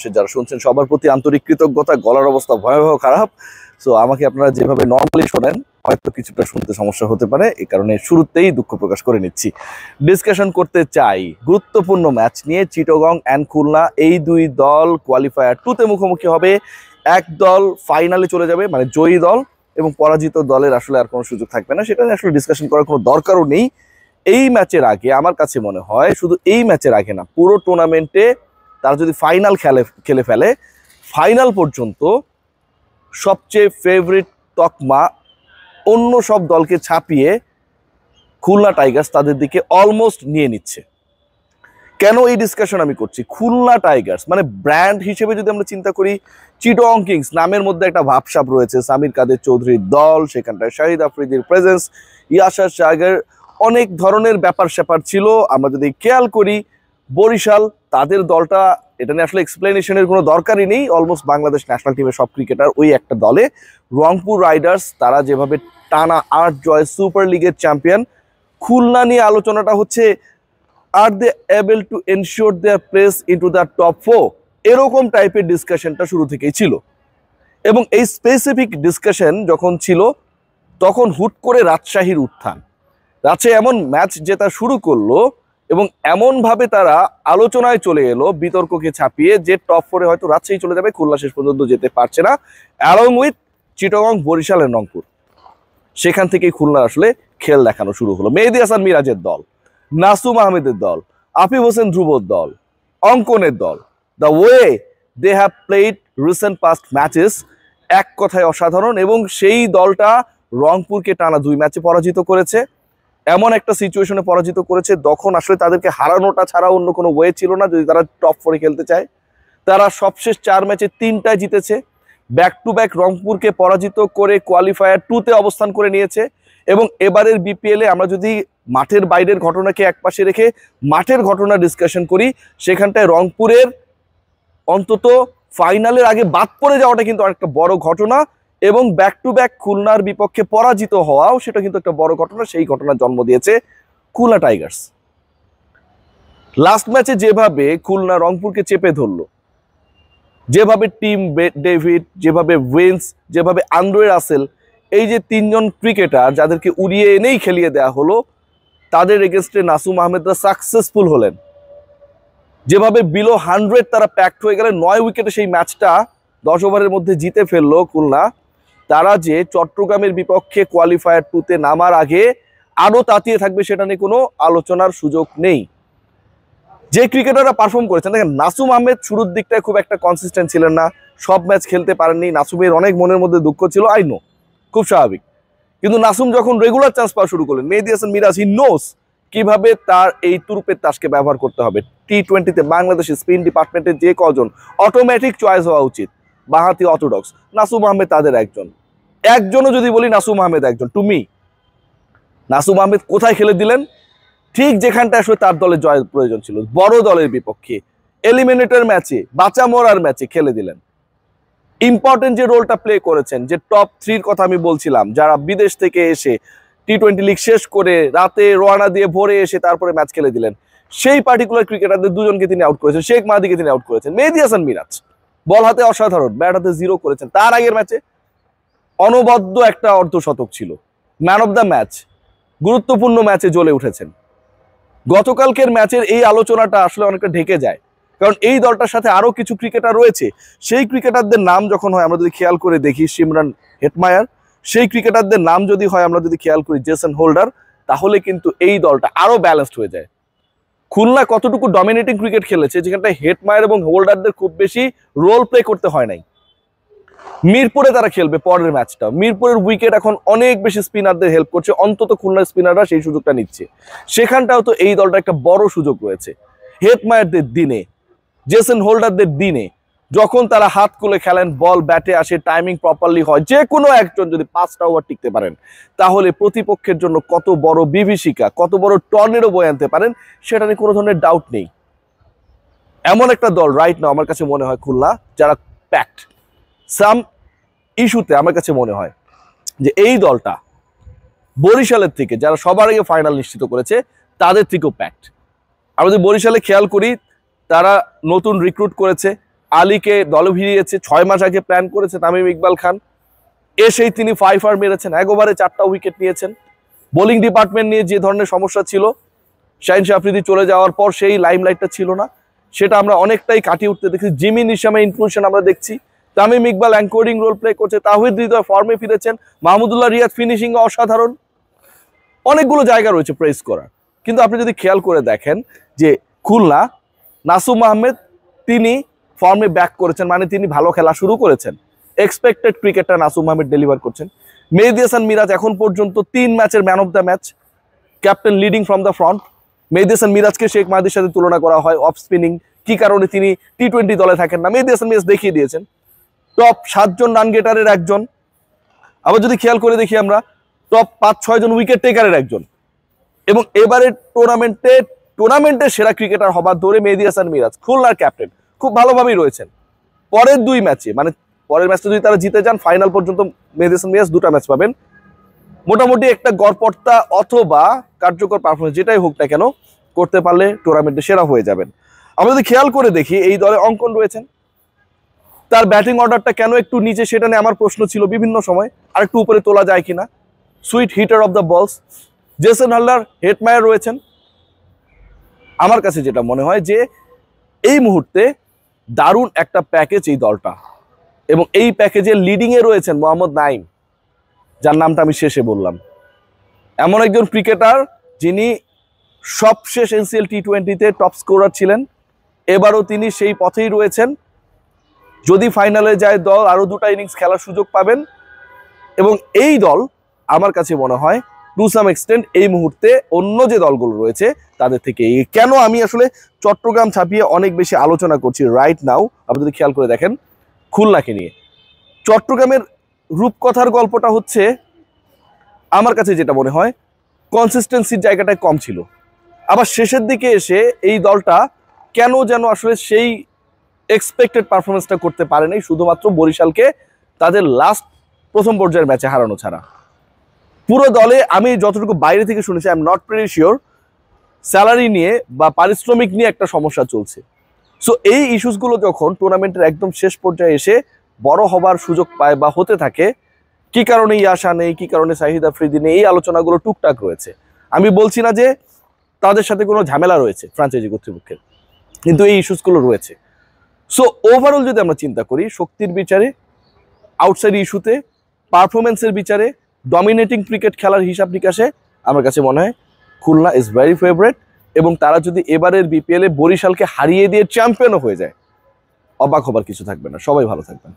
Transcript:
যারা শুনছেন সবার প্রতি আন্তরিক কৃতজ্ঞতা। গলার অবস্থা ভয়াবহ খারাপ, সো আমাকে আপনারা যেভাবে নর্মালি শোনেন হয়তো কিছুটা শুনতে সমস্যা হতে পারে, এই কারণে শুরুতেই দুঃখ প্রকাশ করে নিচ্ছি। ডিসকাশন করতে চাই গুরুত্বপূর্ণ ম্যাচ নিয়ে। চিটাগং অ্যান্ড খুলনা এই দুই দল কোয়ালিফায়ার 2-তে মুখোমুখি হবে। এক দল ফাইনালে চলে যাবে, মানে জয়ী দল, এবং পরাজিত দলের আসলে আর কোনো সুযোগ থাকবে না। সেটা নিয়ে আসলে ডিসকাশন করার কোনো দরকারও নেই। এই ম্যাচের আগে আমার কাছে মনে হয়, শুধু এই ম্যাচের আগে না, পুরো টুর্নামেন্টে তারা যদি ফাইনাল খেলে ফেলে, ফাইনাল পর্যন্ত সবচেয়ে ফেভারিট তকমা অন্য সব দলকে ছাপিয়ে খুলনা টাইগার্স তাদের দিকে অলমোস্ট নিয়ে নিচ্ছে। কেন এই ডিসকাশন আমি করছি? খুলনা টাইগার্স মানে ব্র্যান্ড হিসেবে যদি আমরা চিন্তা করি, চিটাগং কিংস নামের মধ্যে একটা ভাবসাব রয়েছে। সামির কাদের চৌধুরীর দল, সেখানটায় শাহিদ আফ্রিদির প্রেজেন্স, ইয়াসার শাহের অনেক ধরনের ব্যাপার স্যাপার ছিল। আমরা যদি খেয়াল করি বরিশাল, তাদের দলটা, এটা নিয়ে আসলে এক্সপ্লেনেশনের কোনো দরকারই নেই। অলমোস্ট বাংলাদেশ ন্যাশনাল টিমের সব ক্রিকেটার ওই একটা দলে। রংপুর রাইডার্স, তারা যেভাবে টানা 8 জয়, সুপার লিগের চ্যাম্পিয়ন। খুলনা নিয়ে আলোচনাটা হচ্ছে, আর they able to ensure their place into the top 4, এরকম টাইপের ডিসকাশনটা শুরু থেকেই ছিল। এবং এই স্পেসিফিক ডিসকাশন যখন ছিল, তখন হুট করে রাজশাহীর উত্থান। রাজশাহী এমন ম্যাচ জেতা শুরু করলো এবং এমনভাবে তারা আলোচনায় চলে এলো বিতর্ককে ছাপিয়ে, যে টপ 4-এ হয়তো রাজশাহী চলে যাবে, খুলনা শেষ পর্যন্ত যেতে পারছে না, along with Chittagong, Barishal and Rangpur. সেখান থেকেই খুলনা আসলে খেল দেখানো শুরু হলো। মেহেদী হাসান মিরাজের দল, নাসুম আহমেদের দল, আফিফ হোসেন ধ্রুবর দল, অঙ্কনের দল, the way they have played recent past matches, এক কথায় অসাধারণ। এবং সেই দলটা রংপুরকে টানা 2 ম্যাচে পরাজিত করেছে। এমন একটা সিচুয়েশনে পরাজিত করেছে তখন আসলে তাদেরকে হারানোটা ছাড়া অন্য কোনো ওয়ে ছিল না যদি তারা টপ 4-এ খেলতে চায়। তারা সবশেষ 4 ম্যাচে 3টায় জিতেছে। ব্যাক টু ব্যাক রংপুরকে পরাজিত করে কোয়ালিফায়ার 2-তে অবস্থান করে নিয়েছে। এবং এবারের বিপিএলে আমরা যদি মাঠের বাইরের ঘটনাকে একপাশে রেখে মাঠের ঘটনা ডিসকাশন করি, সেখানটায় রংপুরের অন্তত ফাইনালের আগে বাদ পড়ে যাওয়াটা কিন্তু অনেকটা বড় ঘটনা, এবং ব্যাক টু ব্যাক খুলনার বিপক্ষে পরাজিত হওয়াও সেটা কিন্তু একটা বড় ঘটনা। সেই ঘটনার জন্ম দিয়েছে খুলনা টাইগার্স। লাস্ট ম্যাচে যেভাবে খুলনা রংপুরকে চেপে ধরলো, যেভাবে টিম ডেভিড, যেভাবে উইন্স, যেভাবে আন্দ্রে রাসেল, এই যে 3 জন ক্রিকেটার যাদেরকে উড়িয়ে এনেই খেলিয়ে দেওয়া হলো, তাদের এগেনস্টে নাসুম আহমেদরা সাকসেসফুল হলেন। যেভাবে বিলো 100 তারা প্যাকড হয়ে গেলেন, 9 উইকেটে সেই ম্যাচটা 10 ওভারের মধ্যে জিতে ফেললো খুলনা। তারা যে চট্টগ্রামের বিপক্ষে কোয়ালিফায়ার 2-তে নামার আগে আরো তাতিয়ে থাকবে সেটা নিয়ে কোনো আলোচনার সুযোগ নেই। যে ক্রিকেটাররা পারফর্ম করেছেন, দেখেন নাসুম আহমেদ শুরুর দিকটায় খুব একটা কনসিস্টেন্ট ছিলেন না, সব ম্যাচ খেলতে পারেননি। নাসুমের অনেক মনের মধ্যে দুঃখ ছিল, আই নো, খুব স্বাভাবিক। কিন্তু নাসুম যখন রেগুলার চান্স পাওয়া শুরু করলেন, মেহেদী হাসান মিরাজ, হি নোস কিভাবে তার এই তুরুপের তাসকে ব্যবহার করতে হবে। টি-20-তে বাংলাদেশের স্পিন ডিপার্টমেন্টের যে কজন অটোমেটিক চয়েস হওয়া উচিত, বাঁহাতি অর্থোডক্স, নাসুম আহমেদ তাদের একজনও যদি বলি নাসুম আহমেদ একজন। টু মি, নাসুম আহমেদ কোথায় খেলে দিলেন? ঠিক যেখানটা আসলে তার দলের জয়ের প্রয়োজন ছিল, বড় দলের বিপক্ষে এলিমিনেটর ম্যাচে, বাঁচা মরার ম্যাচে খেলে দিলেন। ইম্পর্টেন্ট যে রোলটা প্লে করেছেন, যে টপ 3-র কথা আমি বলছিলাম, যারা বিদেশ থেকে এসে টি-20 লিগ শেষ করে রাতে রওনা দিয়ে ভোরে এসে তারপরে ম্যাচ খেলে দিলেন, সেই পার্টিকুলার ক্রিকেটারদের 2 জনকে তিনি আউট করেছেন। শেখ মাহাদিকে তিনি আউট করেছেন। মেহেদী হাসান মিরাজ বল হাতে অসাধারণ, ব্যাট হাতে 0 করেছেন। তার আগের ম্যাচে অনবদ্য একটা অর্ধশতক ছিল, ম্যান অফ দ্য ম্যাচ, গুরুত্বপূর্ণ ম্যাচে জ্বলে উঠেছেন। গতকালকের ম্যাচের এই আলোচনাটা আসলে অনেকটা ঢেকে যায়, কারণ এই দলটার সাথে আরো কিছু ক্রিকেটার রয়েছে। সেই ক্রিকেটারদের নাম যখন হয়, আমরা যদি খেয়াল করে দেখি সিমরান হেটমায়ার, সেই ক্রিকেটারদের নাম যদি হয়, আমরা যদি খেয়াল করি জেসন হোল্ডার, তাহলে কিন্তু এই দলটা আরো ব্যালেন্সড হয়ে যায়। খুলনা কতটুকু ডমিনেটিং ক্রিকেট খেলেছে, যেখানটা হেটমায়ার এবং হোল্ডারদের খুব বেশি রোল প্লে করতে হয় নাই। মিরপুরে তারা খেলবে পরের ম্যাচটা, মিরপুরের উইকেট এখন অনেক বেশি স্পিনারদের হেল্প করছে, অন্তত খুলনার স্পিনাররা সেই সুযোগটা নিচ্ছে। সেখানটাও তো এই দলটা একটা বড় সুযোগ রয়েছে। হেটমায়ারদের দিনে, জেসন হোল্ডারদের দিনে, যখন তারা হাত খুলে খেলেন, বল ব্যাটে আসে, টাইমিং প্রপারলি হয়, যে কোনো একজন যদি 5টা ওভার টিকতে পারেন, তাহলে প্রতিপক্ষের জন্য কত বড় বিভীষিকা, কত বড় টর্নেডো বয়ে আনতে পারেন, সেটা নিয়ে কোনো ধরনের ডাউট নেই। এমন একটা দল রাইট নাও আমার কাছে মনে হয় খুলনা, যারা প্যাকড। সাম ইস্যুতে আমার কাছে মনে হয় যে এই দলটা বরিশালের থেকে, যারা সবার আগে ফাইনাল নিশ্চিত করেছে, তাদের থেকেও প্যাকড। আমরা যদি বরিশালে খেয়াল করি, তারা নতুন রিক্রুট করেছে, আলীকে দলে ভিড়িয়েছে, 6 মাস আগে প্ল্যান করেছে তামিম ইকবাল খান, এসেই তিনি 5 মেরেছেন, 1 ওভারে 4টা উইকেট নিয়েছেন। বোলিং ডিপার্টমেন্ট নিয়ে যে ধরনের সমস্যা ছিল শাহিন শাহ আফ্রিদি চলে যাওয়ার পর সেই লাইমলাইটটা ছিল না, সেটা আমরা অনেকটাই কাটিয়ে উঠতে দেখছি। জিমি নিশামে ইনক্লুশন আমরা দেখছি, Tamim Iqbal anchoring role play করছে, তাওহিদ হৃদয় ফর্মে ফিরেছেন, মাহমুদুল্লাহ রিয়াদ ফিনিশিং অসাধারণ, অনেকগুলো জায়গা রয়েছে প্রেস করার। কিন্তু আপনি যদি খেয়াল করে দেখেন যে খুলনা নাসুম আহমেদ তিনি ফর্মে ব্যাক করেছেন, মানে তিনি ভালো খেলা শুরু করেছেন, এক্সপেক্টেড ক্রিকেটটা নাসুম আহমেদ ডেলিভার করছেন। মেহেদী হাসান মিরাজ এখন পর্যন্ত 3 ম্যাচের man of the match, captain leading from the front. Mehedi Hasan মিরাজকে শেখ মাহাদির সাথে তুলনা করা হয় অফ স্পিনিং, কি কারণে তিনি টি-20 দলে থাকেন না, মেহেদী হাসান মিরাজ দেখিয়ে দিয়েছেন টপ 7 জন রান গেটারের একজন। আবার যদি খেয়াল করে দেখি আমরা টপ 5-6 জন উইকেট টেকারের একজন, এবং এবারে টুর্নামেন্টের সেরা ক্রিকেটার হবার দৌড়ে মেহেদী হাসান মিরাজ, খুলনার ক্যাপ্টেন, খুব ভালোভাবেই রয়েছেন। পরের 2 ম্যাচে, মানে পরের ম্যাচটা যদি তারা জিতে যান, ফাইনাল পর্যন্ত মেহেদী হাসান মিরাজ 2টা ম্যাচ পাবেন, মোটামুটি একটা গড়পড়তা অথবা কার্যকর পারফরমেন্স যেটাই হোক না কেন করতে পারলে টুর্নামেন্টে সেরা হয়ে যাবেন। আমরা যদি খেয়াল করে দেখি এই দলে অঙ্কন রয়েছেন, তার ব্যাটিং অর্ডারটা কেন একটু নিচে সেটা নিয়ে আমার প্রশ্ন ছিল বিভিন্ন সময়, আর একটু উপরে তোলা যায় কিনা। সুইট হিটার অফ দ্য বলস জেসন হাল্লার, হেটমায়ার রয়েছেন। আমার কাছে যেটা মনে হয় যে এই মুহূর্তে দারুণ একটা প্যাকেজ এই দলটা, এবং এই প্যাকেজে লিডিং এ রয়েছেন মোহাম্মদ নাইম, যার নামটা আমি শেষে বললাম। এমন একজন ক্রিকেটার যিনি সবশেষ এনসিএল টি-20-তে টপ স্কোরার ছিলেন, এবারও তিনি সেই পথেই রয়েছেন। যদি ফাইনালে যায় দল আরো 2টা ইনিংস খেলার সুযোগ পাবেন, এবং এই দল আমার কাছে মনে হয় টু সাম এক্সটেন্ট এই মুহূর্তে অন্য যে দলগুলো রয়েছে তাদের থেকে। কেন আমি আসলে চট্টগ্রাম ছাপিয়ে অনেক বেশি আলোচনা করছি রাইট নাও, আপনি যদি খেয়াল করে দেখেন খুলনাকে নিয়ে, চট্টগ্রামের রূপকথার গল্পটা হচ্ছে আমার কাছে যেটা মনে হয় কনসিস্টেন্সির জায়গাটায় কম ছিল, আবার শেষের দিকে এসে এই দলটা কেন যেন আসলে সেই এক্সপেক্টেড পারফরমেন্সটা করতে পারে নাই, শুধুমাত্র বরিশালকে তাদের লাস্ট প্রথম পর্যায়ের ম্যাচে হারানো ছাড়া। পুরো দলে আমি যতটুকু বাইরে থেকে শুনেছি, I am not pretty sure, salary নিয়ে বা পারিশ্রমিক নিয়ে একটা সমস্যা চলছে। সো এই ইস্যুসগুলো যখন টুর্নামেন্টের একদম শেষ পর্যায়ে এসে বড় হবার সুযোগ পায় বা হতে থাকে, কি কারণে ইয়াশা নেই, কি কারণে শাহিদ আফ্রিদি নেই, এই আলোচনাগুলো টুকটাক রয়েছে। আমি বলছি না যে তাদের সাথে কোনো ঝামেলা রয়েছে ফ্রাঞ্চাইজি কর্তৃপক্ষের, কিন্তু এই ইস্যুসগুলো রয়েছে। সো ওভারঅল যদি আমরা চিন্তা করি শক্তির বিচারে, আউটসাইড ইস্যুতে, পারফরমেন্সের বিচারে, ডমিনেটিং ক্রিকেট খেলার হিসাব নিকাশে, আমার কাছে মনে হয় খুলনা ইজ ভেরি ফেভারিট, এবং তারা যদি এবারের বিপিএলে বরিশালকে হারিয়ে দিয়ে চ্যাম্পিয়নও হয়ে যায়, অবাক হবার কিছু থাকবে না। সবাই ভালো থাকবেন।